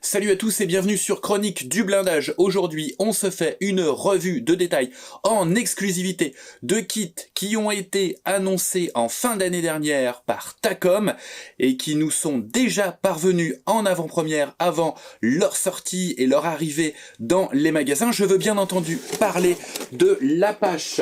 Salut à tous et bienvenue sur Chronique du blindage. Aujourd'hui, on se fait une revue de détail en exclusivité de kits qui ont été annoncés en fin d'année dernière par Takom et qui nous sont déjà parvenus en avant-première avant leur sortie et leur arrivée dans les magasins. Je veux bien entendu parler de l'Apache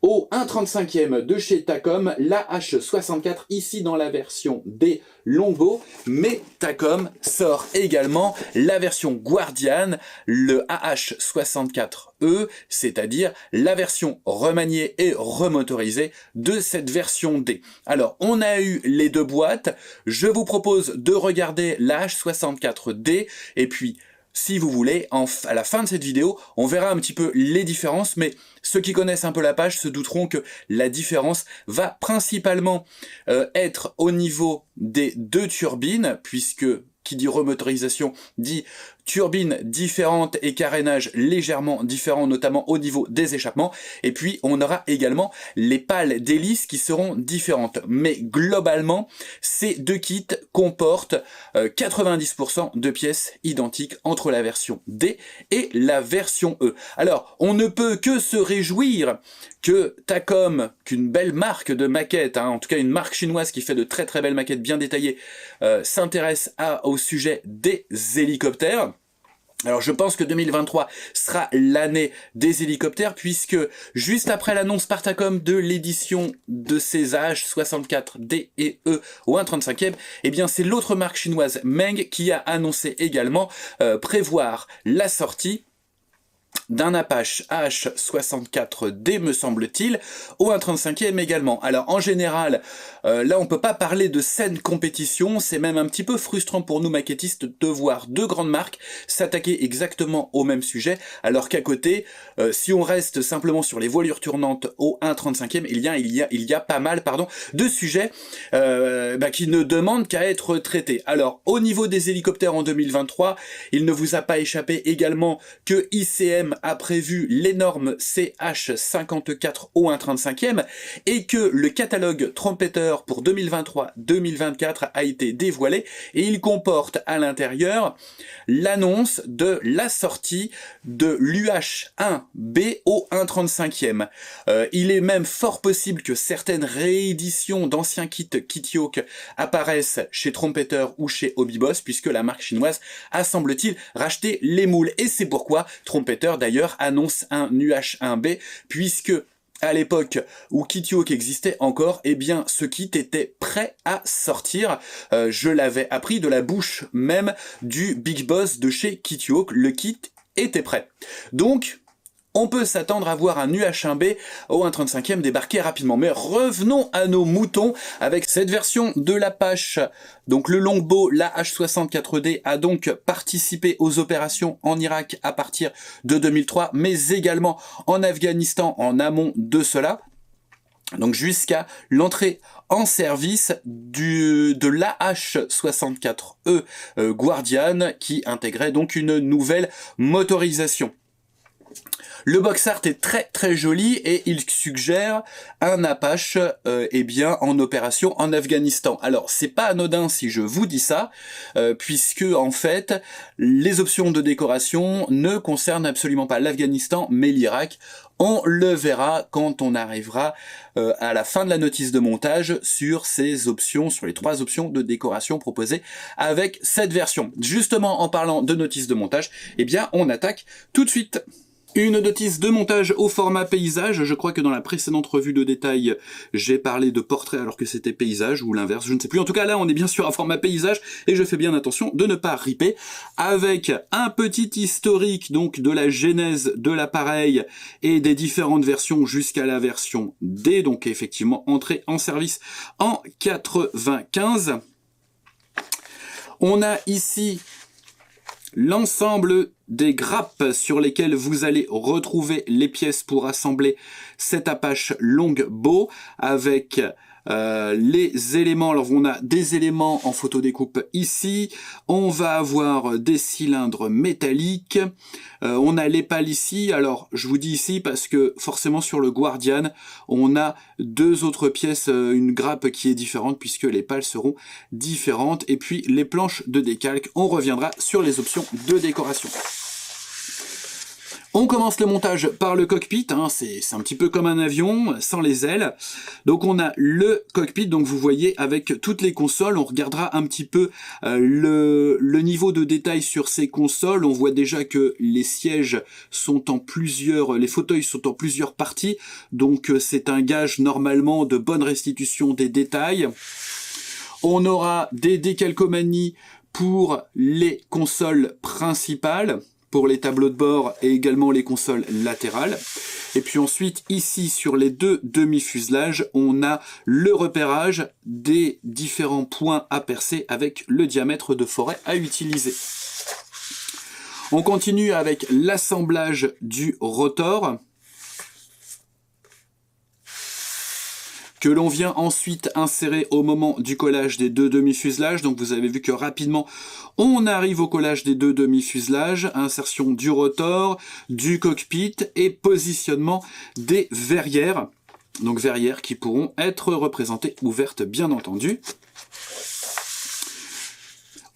au 1/35e de chez Takom, la H64 ici dans la version des Longbow, mais Takom sort également la version Guardian, le AH64E, c'est-à-dire la version remaniée et remotorisée de cette version D. Alors, on a eu les deux boîtes, je vous propose de regarder la H64D, et puis si vous voulez, à la fin de cette vidéo, on verra un petit peu les différences, mais ceux qui connaissent un peu l'Apache se douteront que la différence va principalement être au niveau des deux turbines, puisque qui dit remotorisation dit turbines différentes et carénage légèrement différents, notamment au niveau des échappements. Et puis, on aura également les pales d'hélice qui seront différentes. Mais globalement, ces deux kits comportent 90% de pièces identiques entre la version D et la version E. Alors, on ne peut que se réjouir que Takom, qu'une belle marque de maquettes, en tout cas une marque chinoise qui fait de très très belles maquettes bien détaillées, s'intéresse au sujet des hélicoptères. Alors je pense que 2023 sera l'année des hélicoptères puisque juste après l'annonce par Takom de l'édition de ces AH64D et E au 1/35e, eh bien c'est l'autre marque chinoise Meng qui a annoncé également prévoir la sortie d'un Apache AH64D, me semble-t-il, au 1/35e également. Alors en général, là on peut pas parler de saine compétition, c'est même un petit peu frustrant pour nous maquettistes de voir deux grandes marques s'attaquer exactement au même sujet, alors qu'à côté, si on reste simplement sur les voilures tournantes au 1/35e, il y a pas mal de sujets qui ne demandent qu'à être traités. Alors au niveau des hélicoptères en 2023, il ne vous a pas échappé également que ICM a prévu l'énorme CH54 au 1/35e et que le catalogue trompetteur pour 2023-2024 a été dévoilé et il comporte à l'intérieur l'annonce de la sortie de l'UH1B au 1/35e. Il est même fort possible que certaines rééditions d'anciens kits Kitioc apparaissent chez Trompeter ou chez Hobbyboss puisque la marque chinoise a semble-t-il racheté les moules et c'est pourquoi Trompeter d'ailleurs annonce un UH1B puisque à l'époque où Kitioc existait encore, eh bien ce kit était prêt à sortir. Je l'avais appris de la bouche même du Big Boss de chez Kitioc, le kit était prêt. Donc on peut s'attendre à voir un UH1B au 1/35e débarquer rapidement. Mais revenons à nos moutons avec cette version de l'Apache. Donc le Longbow, la H64D, a donc participé aux opérations en Irak à partir de 2003, mais également en Afghanistan en amont de cela. Donc jusqu'à l'entrée en service de l'AH64E Guardian qui intégrait donc une nouvelle motorisation. Le box art est très très joli et il suggère un Apache en opération en Afghanistan. Alors c'est pas anodin si je vous dis ça, puisque en fait les options de décoration ne concernent absolument pas l'Afghanistan mais l'Irak. On le verra quand on arrivera à la fin de la notice de montage sur ces options, sur les 3 options de décoration proposées avec cette version. Justement en parlant de notice de montage, eh bien on attaque tout de suite. Une notice de montage au format paysage. Je crois que dans la précédente revue de détail, j'ai parlé de portrait alors que c'était paysage ou l'inverse, je ne sais plus. En tout cas, là, on est bien sur un format paysage et je fais bien attention de ne pas ripper. Avec un petit historique donc de la genèse de l'appareil et des différentes versions jusqu'à la version D, donc effectivement entrée en service en 95. On a ici l'ensemble des grappes sur lesquelles vous allez retrouver les pièces pour assembler cet Apache Longbow avec les éléments. Alors on a des éléments en photodécoupe ici, on va avoir des cylindres métalliques, on a les pales ici. Alors je vous dis ici parce que forcément sur le Guardian on a deux autres pièces, une grappe qui est différente puisque les pales seront différentes, et puis les planches de décalque. On reviendra sur les options de décoration. On commence le montage par le cockpit, hein, c'est un petit peu comme un avion, sans les ailes. Donc on a le cockpit, donc vous voyez avec toutes les consoles, on regardera un petit peu le niveau de détail sur ces consoles. On voit déjà que les sièges sont en plusieurs, les fauteuils sont en plusieurs parties, donc c'est un gage normalement de bonne restitution des détails. On aura des décalcomanies pour les consoles principales, pour les tableaux de bord et également les consoles latérales. Et puis ensuite, ici, sur les deux demi-fuselages, on a le repérage des différents points à percer avec le diamètre de forêt à utiliser. On continue avec l'assemblage du rotor, que l'on vient ensuite insérer au moment du collage des deux demi-fuselages. Donc vous avez vu que rapidement, on arrive au collage des deux demi-fuselages, insertion du rotor, du cockpit et positionnement des verrières. Donc verrières qui pourront être représentées ouvertes bien entendu.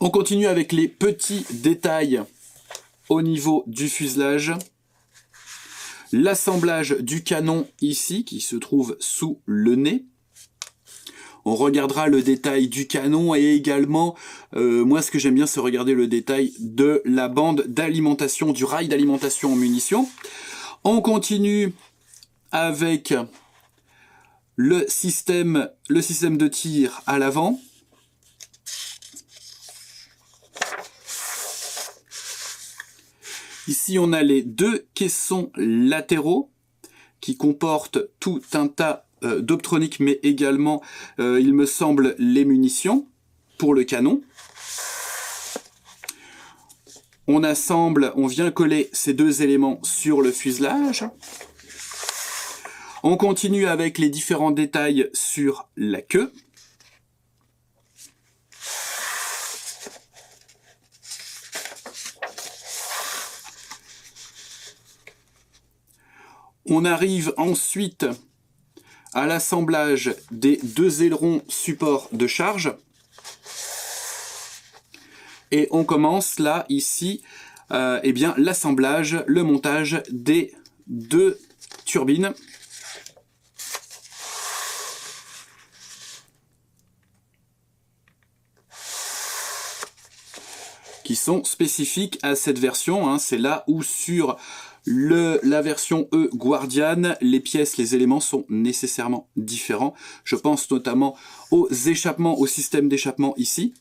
On continue avec les petits détails au niveau du fuselage. L'assemblage du canon ici, qui se trouve sous le nez. On regardera le détail du canon et également, moi ce que j'aime bien c'est regarder le détail de la bande d'alimentation, du rail d'alimentation en munitions. On continue avec le système de tir à l'avant. Ici, on a les deux caissons latéraux qui comportent tout un tas d'optroniques, mais également, il me semble, les munitions pour le canon. On assemble, on vient coller ces deux éléments sur le fuselage. On continue avec les différents détails sur la queue. On arrive ensuite à l'assemblage des deux ailerons support de charge. Et on commence là, ici, eh bien, l'assemblage, le montage des deux turbines. Qui sont spécifiques à cette version, hein. C'est là où sur la version E Guardian, les pièces, les éléments sont nécessairement différents. Je pense notamment aux échappements, au système d'échappement ici.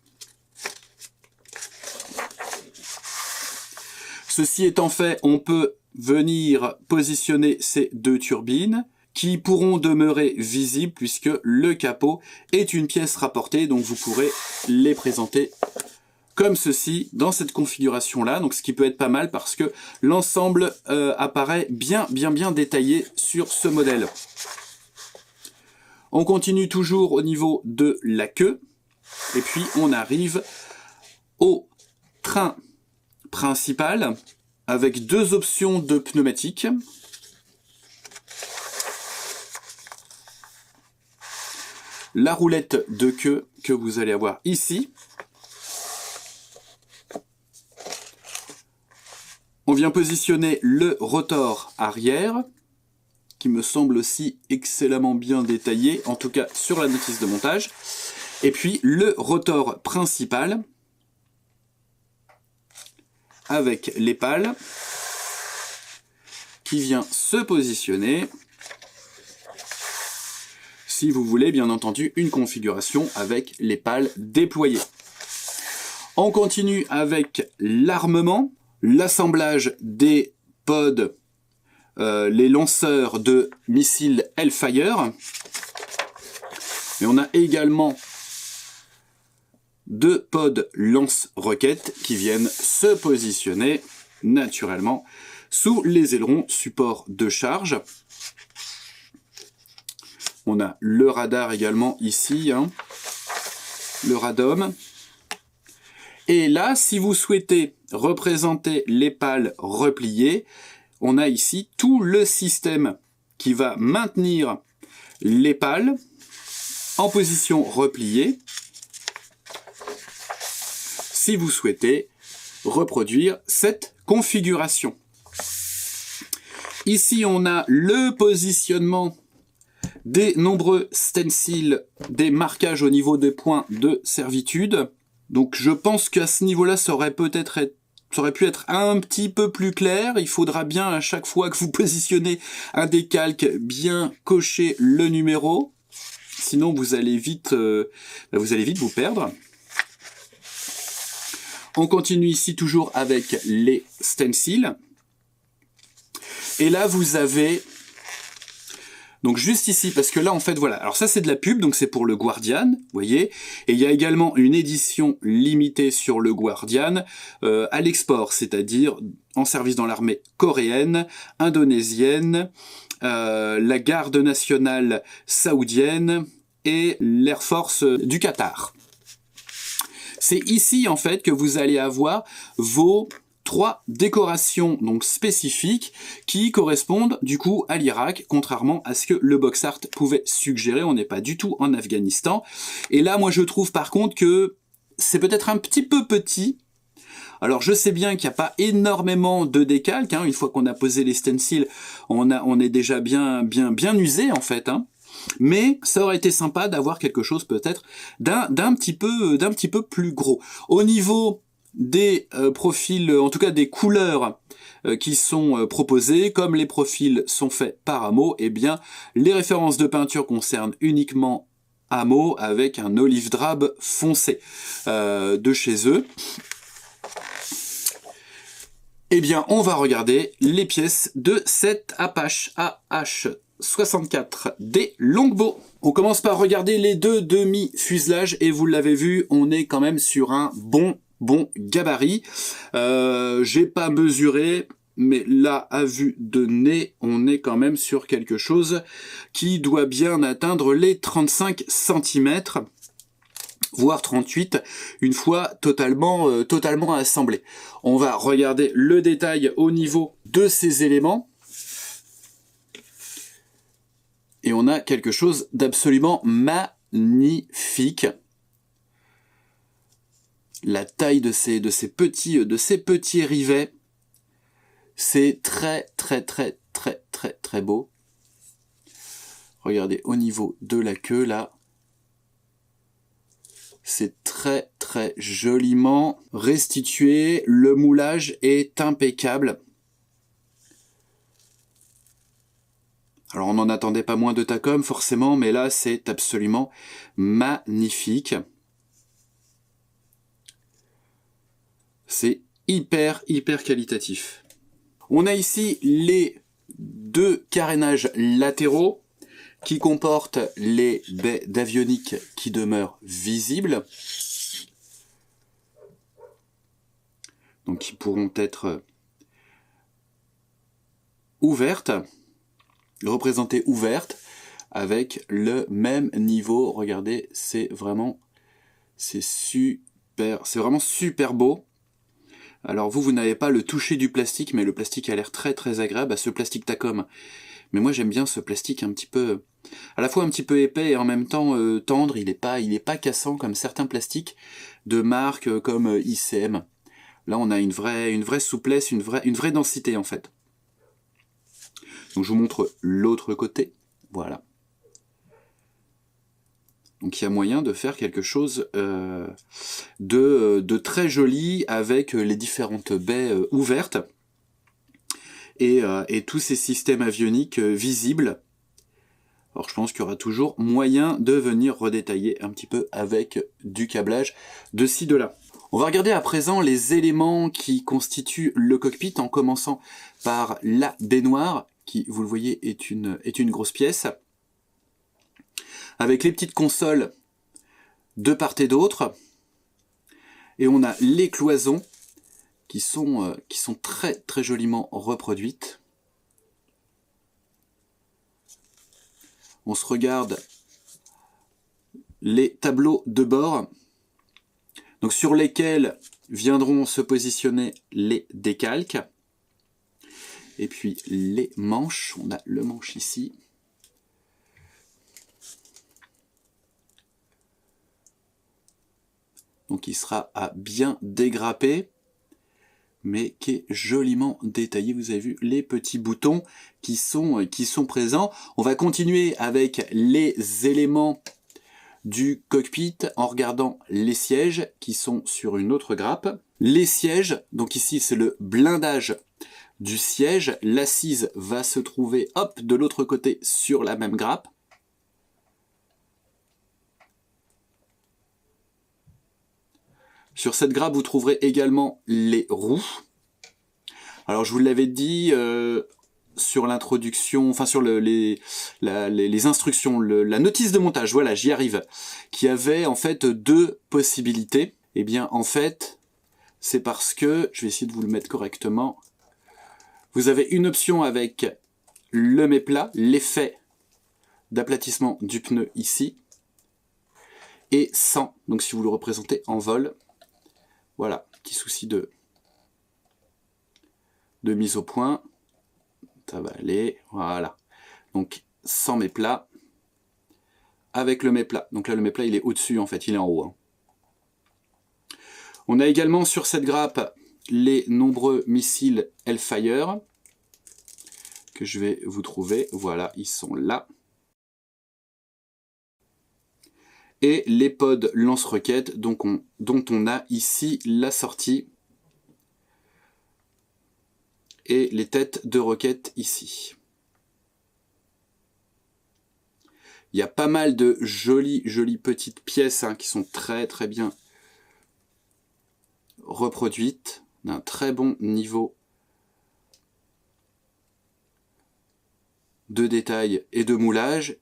Ceci étant fait, on peut venir positionner ces deux turbines qui pourront demeurer visibles puisque le capot est une pièce rapportée, donc vous pourrez les présenter comme ceci, dans cette configuration-là, donc ce qui peut être pas mal parce que l'ensemble apparaît bien détaillé sur ce modèle. On continue toujours au niveau de la queue, et puis on arrive au train principal, avec deux options de pneumatiques. La roulette de queue que vous allez avoir ici. On vient positionner le rotor arrière, qui me semble aussi excellemment bien détaillé, en tout cas sur la notice de montage. Et puis le rotor principal, avec les pales, qui vient se positionner, si vous voulez bien entendu une configuration avec les pales déployées. On continue avec l'armement. L'assemblage des pods, les lanceurs de missiles Hellfire. Et on a également deux pods lance-roquettes qui viennent se positionner naturellement sous les ailerons support de charge. On a le radar également ici, hein, le radome. Et là, si vous souhaitez représenter les pales repliées, on a ici tout le système qui va maintenir les pales en position repliée si vous souhaitez reproduire cette configuration. Ici, on a le positionnement des nombreux stencils, des marquages au niveau des points de servitude. Donc je pense qu'à ce niveau-là, ça aurait pu être un petit peu plus clair. Il faudra bien à chaque fois que vous positionnez un décalque bien cocher le numéro. Sinon vous allez vite vous perdre. On continue ici toujours avec les stencils. Et là vous avez... Donc juste ici, parce que là en fait voilà, alors ça c'est de la pub, donc c'est pour le Guardian, vous voyez, et il y a également une édition limitée sur le Guardian à l'export, c'est-à-dire en service dans l'armée coréenne, indonésienne, la garde nationale saoudienne et l'Air Force du Qatar. C'est ici en fait que vous allez avoir vos 3 décorations donc spécifiques qui correspondent du coup à l'Irak, contrairement à ce que le box art pouvait suggérer. On n'est pas du tout en Afghanistan. Et là, moi je trouve par contre que c'est peut-être un petit peu petit. Alors je sais bien qu'il n'y a pas énormément de décalques, hein. Une fois qu'on a posé les stencils, on est déjà bien usé en fait, hein. Mais ça aurait été sympa d'avoir quelque chose peut-être d'un petit peu plus gros. Au niveau des profils, en tout cas des couleurs qui sont proposées, comme les profils sont faits par Hamo, eh bien les références de peinture concernent uniquement Hamo avec un olive drab foncé de chez eux. Eh bien on va regarder les pièces de cette Apache AH64D Longbow. On commence par regarder les deux demi-fuselages et vous l'avez vu, on est quand même sur un bon gabarit. J'ai pas mesuré, mais là, à vue de nez, on est quand même sur quelque chose qui doit bien atteindre les 35 cm, voire 38, une fois totalement assemblé. On va regarder le détail au niveau de ces éléments. Et on a quelque chose d'absolument magnifique. La taille de ces petits rivets, c'est très beau. Regardez au niveau de la queue là, c'est très joliment restitué. Le moulage est impeccable. Alors on n'en attendait pas moins de Takom forcément, mais là c'est absolument magnifique. C'est hyper qualitatif. On a ici les 2 carénages latéraux qui comportent les baies d'avionique qui demeurent visibles. Donc qui pourront être ouvertes, représentées ouvertes, avec le même niveau. Regardez, c'est vraiment super beau. Alors vous n'avez pas le toucher du plastique, mais le plastique a l'air très agréable, à ce plastique Takom. Mais moi j'aime bien ce plastique un petit peu, à la fois un petit peu épais et en même temps tendre. Il est pas cassant comme certains plastiques de marques comme ICM. Là on a une vraie souplesse, une vraie densité en fait. Donc je vous montre l'autre côté, voilà. Donc il y a moyen de faire quelque chose de très joli avec les différentes baies ouvertes et tous ces systèmes avioniques visibles. Alors je pense qu'il y aura toujours moyen de venir redétailler un petit peu avec du câblage de ci de là. On va regarder à présent les éléments qui constituent le cockpit, en commençant par la baignoire, qui, vous le voyez, est une grosse pièce, avec les petites consoles de part et d'autre, et on a les cloisons qui sont très joliment reproduites. on se regarde les tableaux de bord, donc sur lesquels viendront se positionner les décalques. Et puis les manches, on a le manche ici. Donc il sera à bien dégrapper, mais qui est joliment détaillé. Vous avez vu les petits boutons qui sont présents. On va continuer avec les éléments du cockpit en regardant les sièges qui sont sur une autre grappe. Les sièges, donc ici c'est le blindage du siège. L'assise va se trouver hop de l'autre côté sur la même grappe. Sur cette grappe, vous trouverez également les roues. Alors, je vous l'avais dit sur l'introduction, enfin sur les instructions, la notice de montage, voilà, j'y arrive, qui avait en fait deux possibilités. Eh bien, en fait, c'est parce que, je vais essayer de vous le mettre correctement, vous avez une option avec le méplat, l'effet d'aplatissement du pneu ici, et sans, donc si vous le représentez en vol. Voilà, petit souci de mise au point. Ça va aller, voilà. Donc, sans méplat, avec le méplat. Donc là, le méplat, il est au-dessus, en fait, il est en haut. Hein. On a également sur cette grappe les nombreux missiles Hellfire, que je vais vous trouver. Voilà, ils sont là. Et les pods lance-roquettes, dont on a ici la sortie. Et les têtes de roquettes ici. Il y a pas mal de jolies petites pièces qui sont très bien reproduites, d'un très bon niveau de détail et de moulage.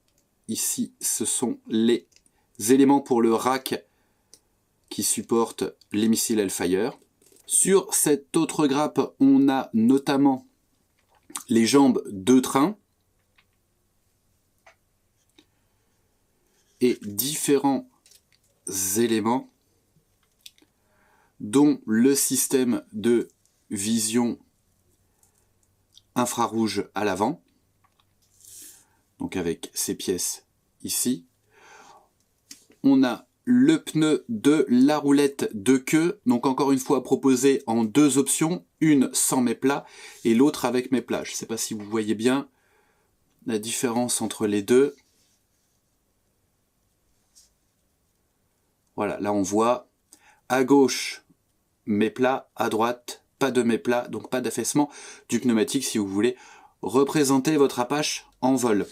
Ici, ce sont les éléments pour le rack qui supportent les missiles Hellfire. Sur cette autre grappe, on a notamment les jambes de train et différents éléments, dont le système de vision infrarouge à l'avant, donc avec ces pièces ici. On a le pneu de la roulette de queue, donc encore une fois proposé en deux options, une sans méplat et l'autre avec méplat. Je ne sais pas si vous voyez bien la différence entre les deux. Voilà, là on voit à gauche méplat, à droite pas de méplat, donc pas d'affaissement du pneumatique si vous voulez représenter votre Apache en vol.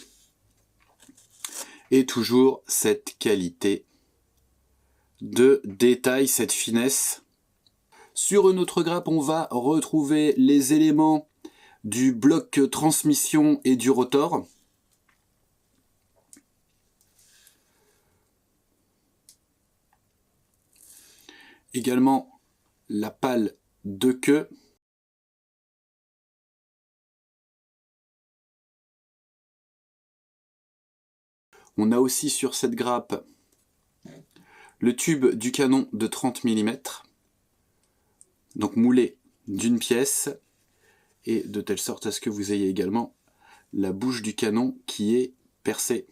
Et toujours cette qualité de détail, cette finesse. Sur une autre grappe, on va retrouver les éléments du bloc transmission et du rotor. Également la pale de queue. On a aussi sur cette grappe le tube du canon de 30 mm, donc moulé d'une pièce, et de telle sorte à ce que vous ayez également la bouche du canon qui est percée.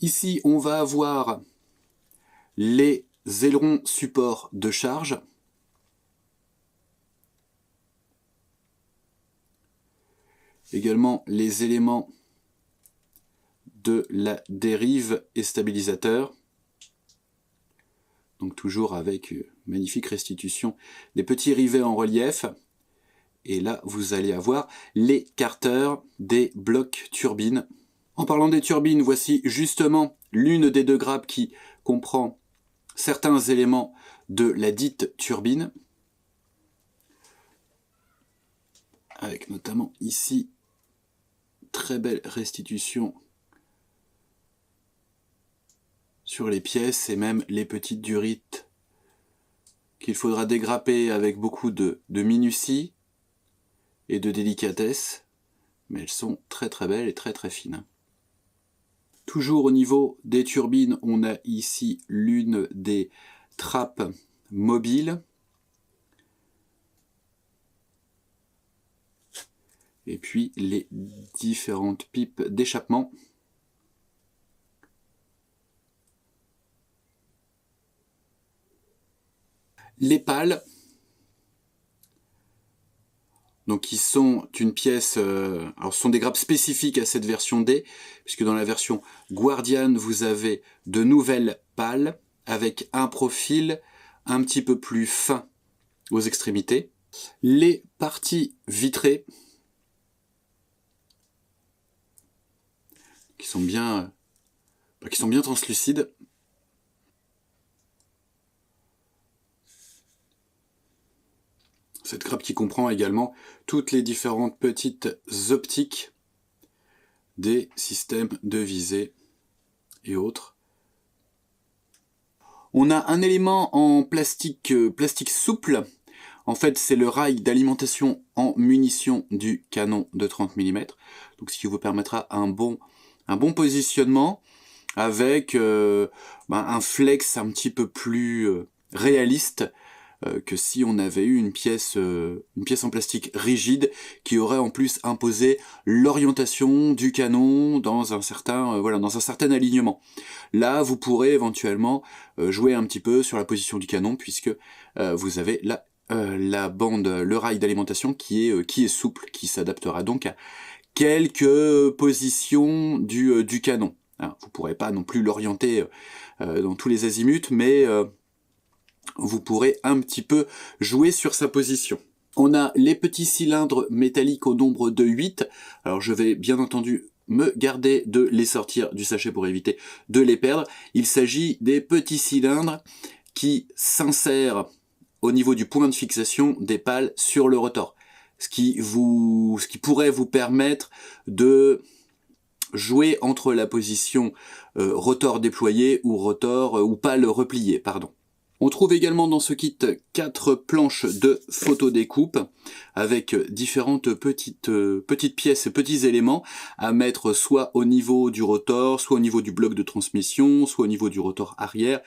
Ici, on va avoir les ailerons support de charge. Également les éléments de la dérive et stabilisateur. Donc toujours avec magnifique restitution des petits rivets en relief. Et là, vous allez avoir les carters des blocs turbines. En parlant des turbines, voici justement l'une des deux grappes qui comprend certains éléments de la dite turbine. Avec notamment ici, très belle restitution sur les pièces et même les petites durites qu'il faudra dégrapper avec beaucoup de minutie. et de délicatesse, mais elles sont très très belles et très très fines. Toujours au niveau des turbines, on a ici l'une des trappes mobiles. Et puis les différentes pipes d'échappement. Les pales, donc qui sont une pièce, alors ce sont des grappes spécifiques à cette version D, puisque dans la version Guardian, vous avez de nouvelles pales avec un profil un petit peu plus fin aux extrémités. Les parties vitrées, qui sont bien translucides. Cette grappe qui comprend également toutes les différentes petites optiques des systèmes de visée et autres. On a un élément en plastique souple. En fait, c'est le rail d'alimentation en munitions du canon de 30 mm. Donc, ce qui vous permettra un bon positionnement avec un flex un petit peu plus réaliste que si on avait eu une pièce en plastique rigide qui aurait en plus imposé l'orientation du canon dans un certain alignement. Là, vous pourrez éventuellement jouer un petit peu sur la position du canon puisque vous avez la bande, le rail d'alimentation qui est souple, qui s'adaptera donc à quelques positions du canon. Alors, vous ne pourrez pas non plus l'orienter dans tous les azimuts, mais vous pourrez un petit peu jouer sur sa position. On a les petits cylindres métalliques au nombre de 8. Alors je vais bien entendu me garder de les sortir du sachet pour éviter de les perdre. Il s'agit des petits cylindres qui s'insèrent au niveau du point de fixation des pales sur le rotor. Ce qui pourrait vous permettre de jouer entre la position rotor déployé ou pale repliée, pardon. On trouve également dans ce kit 4 planches de photodécoupe avec différentes petites pièces, petits éléments à mettre soit au niveau du rotor, soit au niveau du bloc de transmission, soit au niveau du rotor arrière,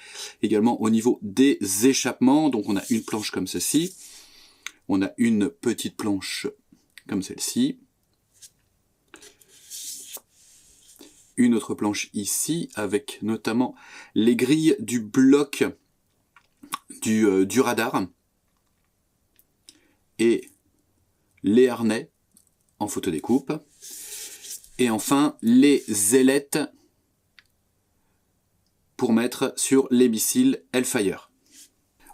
également au niveau des échappements. Donc on a une planche comme ceci, on a une petite planche comme celle-ci, une autre planche ici avec notamment les grilles du bloc du radar et les harnais en photodécoupe et enfin les ailettes pour mettre sur les missiles Hellfire.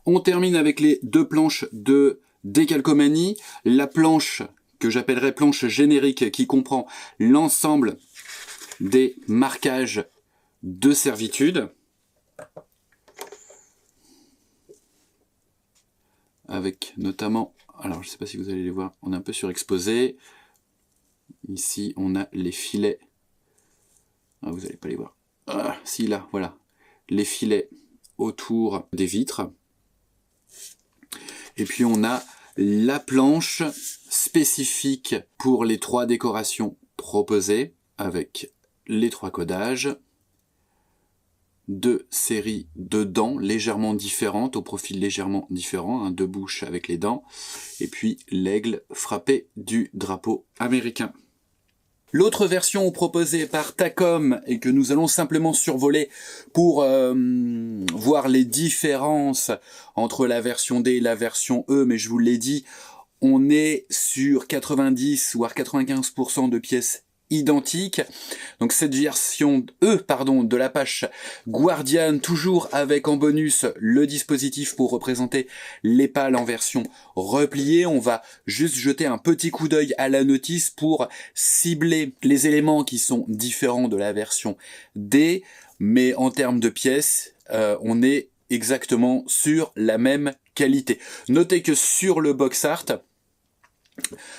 On termine avec les 2 planches de décalcomanie, la planche que j'appellerais planche générique qui comprend l'ensemble des marquages de servitude, avec notamment, alors je ne sais pas si vous allez les voir, on est un peu surexposé. Ici on a les filets, vous n'allez pas les voir, si là, voilà, les filets autour des vitres. Et puis on a la planche spécifique pour les 3 décorations proposées, avec les 3 codages, 2 séries de dents légèrement différentes, au profil légèrement différent, 2 bouches avec les dents, et puis l'aigle frappé du drapeau américain. L'autre version proposée par Takom et que nous allons simplement survoler pour voir les différences entre la version D et la version E, mais je vous l'ai dit, on est sur 90 voire 95% de pièces identiques. Donc cette version de l'Apache Guardian, toujours avec en bonus le dispositif pour représenter les pales en version repliée. On va juste jeter un petit coup d'œil à la notice pour cibler les éléments qui sont différents de la version D, mais en termes de pièces, on est exactement sur la même qualité. Notez que sur le box art,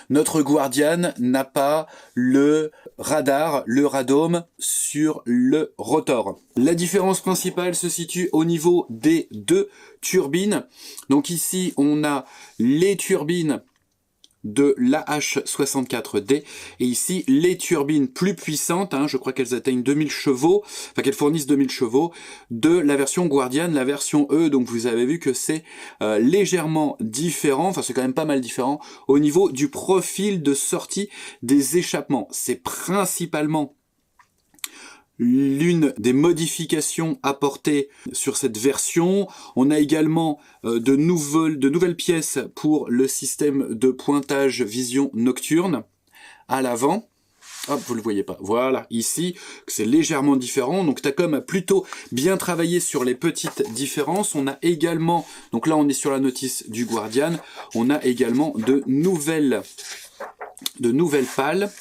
notre Guardian n'a pas le radar, le radome sur le rotor. La différence principale se situe au niveau des 2 turbines. Donc ici, on a les turbines de l'AH64D, et ici les turbines plus puissantes, hein, je crois qu'elles atteignent 2000 chevaux, enfin qu'elles fournissent 2000 chevaux, de la version Guardian, la version E, donc vous avez vu que c'est légèrement différent, enfin c'est quand même pas mal différent, au niveau du profil de sortie des échappements. C'est principalement l'une des modifications apportées sur cette version. On a également de nouvelles pièces pour le système de pointage vision nocturne à l'avant. Hop, vous le voyez pas. Voilà, ici, c'est légèrement différent. Donc Takom a plutôt bien travaillé sur les petites différences. On a également, donc là on est sur la notice du Guardian, on a également de nouvelles pales.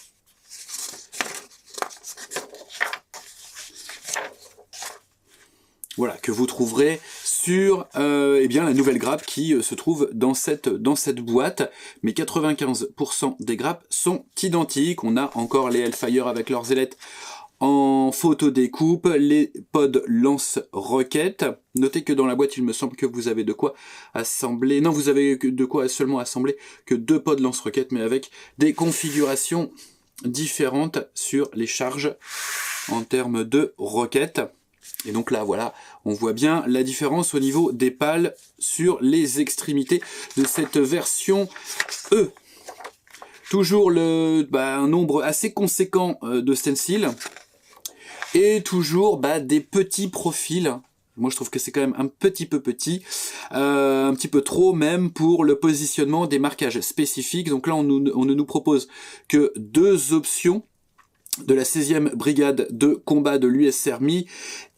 Voilà, que vous trouverez sur eh bien, la nouvelle grappe qui se trouve dans cette boîte. Mais 95% des grappes sont identiques. On a encore les Hellfire avec leurs ailettes en photo découpe, les pods lance-roquettes. Notez que dans la boîte, il me semble que vous avez de quoi assembler. Non, vous avez de quoi seulement assembler que 2 pods lance-roquettes, mais avec des configurations différentes sur les charges en termes de roquettes. Et donc là, voilà, on voit bien la différence au niveau des pales sur les extrémités de cette version E. Toujours un nombre assez conséquent de stencils. Et toujours des petits profils. Moi, je trouve que c'est quand même un petit peu petit. Un petit peu trop même pour le positionnement des marquages spécifiques. Donc là, on ne nous propose que 2 options de la 16e brigade de combat de l'US Army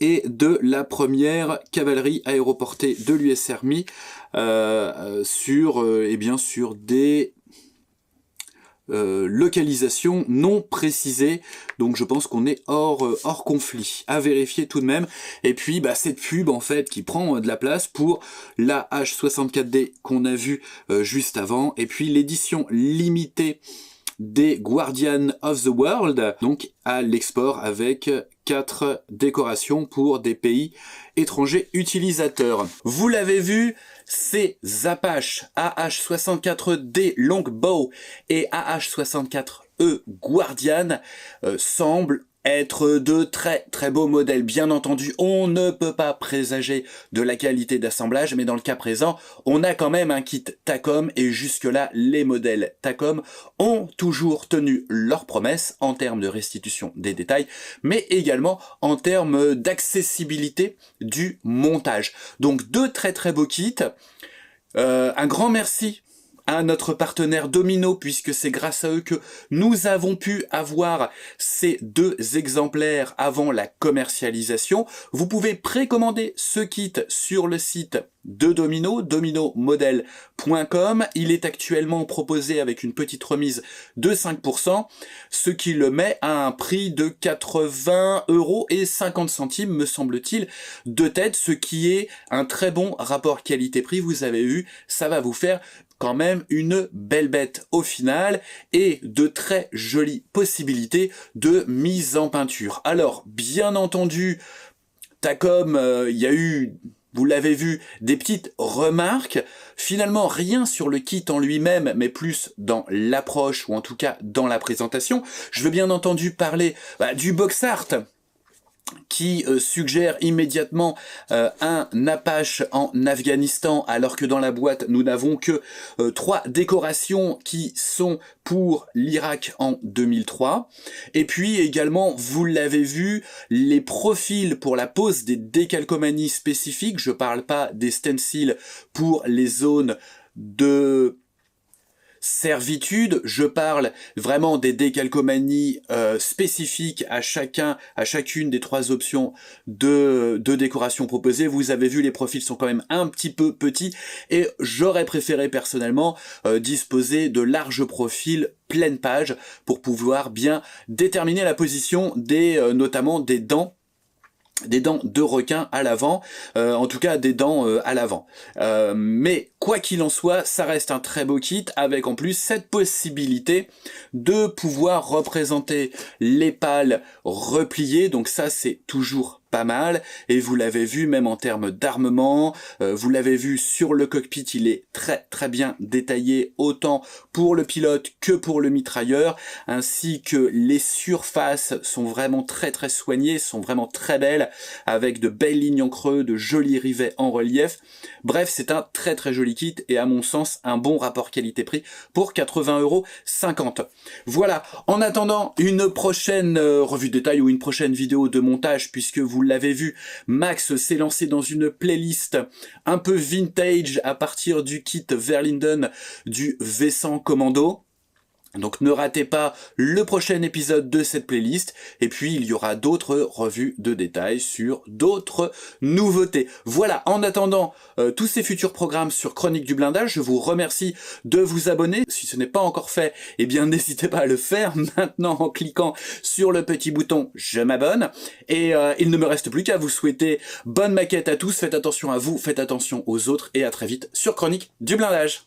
et de la 1re cavalerie aéroportée de l'US Army sur des localisations non précisées. Donc je pense qu'on est hors conflit. À vérifier tout de même. Et puis cette pub en fait qui prend de la place pour la H64D qu'on a vu juste avant. Et puis l'édition limitée des Guardian of the World, donc à l'export avec 4 décorations pour des pays étrangers utilisateurs. Vous l'avez vu, ces Apache AH64D Longbow et AH64E Guardian semblent être de très très beaux modèles. Bien entendu, on ne peut pas présager de la qualité d'assemblage, mais dans le cas présent, on a quand même un kit Takom, et jusque-là, les modèles Takom ont toujours tenu leurs promesses en termes de restitution des détails, mais également en termes d'accessibilité du montage. Donc 2 très très beaux kits. Un grand merci à notre partenaire Domino, puisque c'est grâce à eux que nous avons pu avoir ces 2 exemplaires avant la commercialisation. Vous pouvez précommander ce kit sur le site de Domino, dominomodel.com. Il est actuellement proposé avec une petite remise de 5%, ce qui le met à un prix de 80,50 €, me semble-t-il, de tête, ce qui est un très bon rapport qualité-prix. Vous avez vu, ça va vous faire quand même une belle bête au final, et de très jolies possibilités de mise en peinture. Alors, bien entendu, Takom, il y a eu, vous l'avez vu, des petites remarques. Finalement, rien sur le kit en lui-même, mais plus dans l'approche, ou en tout cas dans la présentation. Je veux bien entendu parler du box art, qui suggère immédiatement un Apache en Afghanistan, alors que dans la boîte nous n'avons que 3 décorations qui sont pour l'Irak en 2003. Et puis également, vous l'avez vu, les profils pour la pose des décalcomanies spécifiques. Je parle pas des stencils pour les zones de servitude, je parle vraiment des décalcomanies spécifiques à chacune des 3 options de décoration proposées. Vous avez vu, les profils sont quand même un petit peu petits, et j'aurais préféré personnellement disposer de larges profils pleine page pour pouvoir bien déterminer la position notamment des dents de requin à l'avant, en tout cas des dents à l'avant. Mais quoi qu'il en soit, ça reste un très beau kit, avec en plus cette possibilité de pouvoir représenter les pales repliées, donc ça c'est toujours pas mal, et vous l'avez vu même en termes d'armement, vous l'avez vu sur le cockpit, il est très bien détaillé, autant pour le pilote que pour le mitrailleur, ainsi que les surfaces sont vraiment très soignées, sont vraiment très belles, avec de belles lignes en creux, de jolis rivets en relief. Bref, c'est un très joli kit, et à mon sens, un bon rapport qualité-prix pour 80,50 €. Voilà, en attendant une prochaine revue de détail ou une prochaine vidéo de montage, puisque vous l'avez vu, Max s'est lancé dans une playlist un peu vintage à partir du kit Verlinden du V100 Commando. Donc ne ratez pas le prochain épisode de cette playlist, et puis il y aura d'autres revues de détails sur d'autres nouveautés. Voilà, en attendant tous ces futurs programmes sur Chronique du Blindage, je vous remercie de vous abonner. Si ce n'est pas encore fait, eh bien n'hésitez pas à le faire maintenant en cliquant sur le petit bouton « Je m'abonne ». Et il ne me reste plus qu'à vous souhaiter bonne maquette à tous, faites attention à vous, faites attention aux autres, et à très vite sur Chronique du Blindage.